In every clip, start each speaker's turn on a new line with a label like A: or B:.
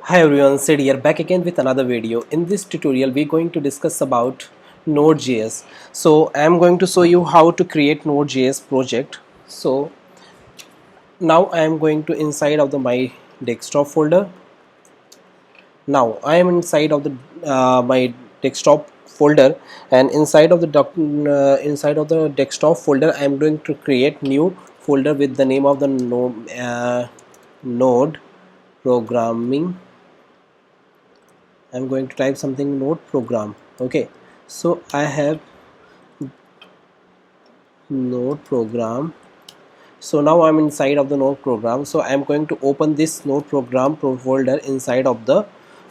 A: Hi everyone, Sid here, back again with another video. In this tutorial we're going to discuss about Node.js. So I'm going to show you how to create Node.js project. So now I am going to inside of the my desktop folder. Now I am inside of the my desktop folder, and inside of the desktop folder I am going to create new folder with the name of the node programming. I'm going to type something node program. Okay, so I have node program. So now I'm inside of the node program, so I'm going to open this node program folder inside of the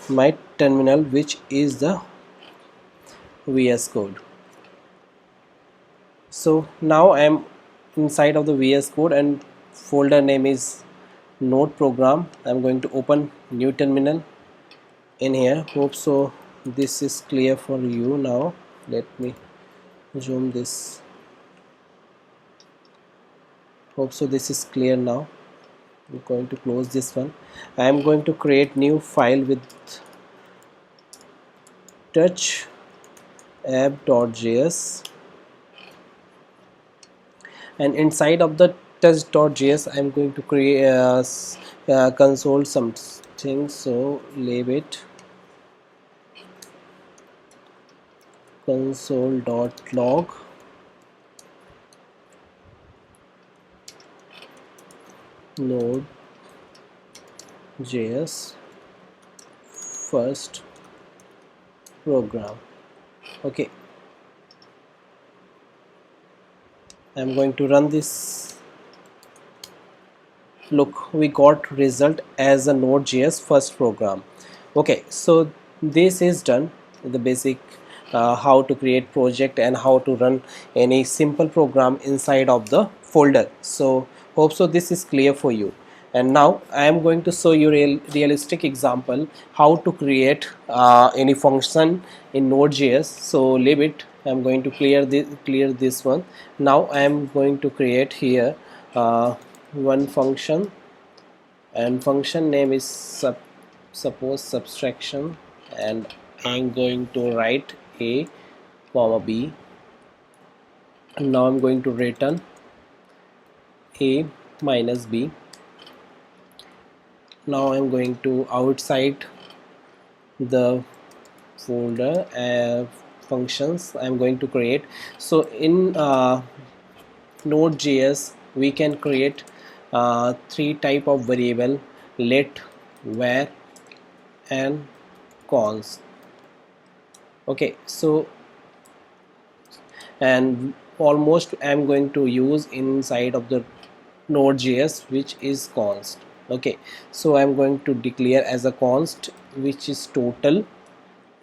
A: my terminal, which is the VS Code. So now I'm inside of the VS Code and folder name is node program. I'm going to open new terminal in here. Hope so this is clear for you. Now let me zoom this. Hope so this is clear now. I'm going to close this one. I am going to create new file with touch app.js, and inside of the touch.js I am going to create console something. So leave it console.log Node.js first program. Okay, I'm going to run this. Look, we got result as a Node.js first program. Okay, so this is done, the basic how to create project and how to run any simple program inside of the folder. So hope so this is clear for you. And now I am going to show you realistic example how to create any function in Node.js. So leave it. I am going to clear this one. Now I am going to create here one function, and function name is suppose subtraction, and I'm going to write a comma b. And now I'm going to return a minus b. Now I'm going to outside the folder functions I'm going to create. So in Node.js we can create three type of variable: let, var, and const. Okay, so and almost I'm going to use inside of the Node.js which is const. Okay, so I'm going to declare as a const which is total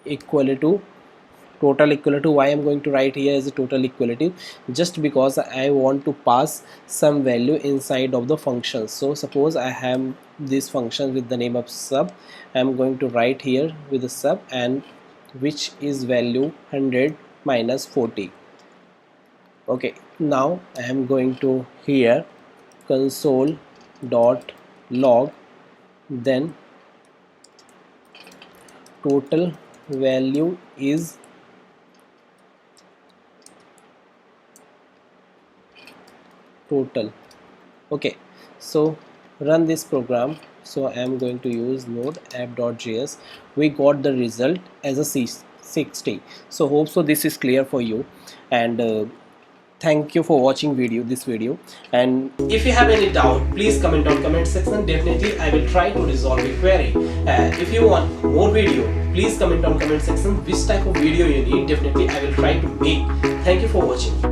A: equal to why I'm going to write here as a total equal to, just because I want to pass some value inside of the function. So suppose I have this function with the name of sub. I'm going to write here with the sub, and which is value 100 minus 40. Okay, now I am going to here console.log, then total value is total. Okay, so run this program. So I am going to use node app.js. We got the result as a 60. So hope so this is clear for you, and thank you for watching this video. And if you have any doubt, please comment on comment section. Definitely I will try to resolve your query. If you want more video, please comment on comment section which type of video you need. Definitely I will try to make. Thank you for watching.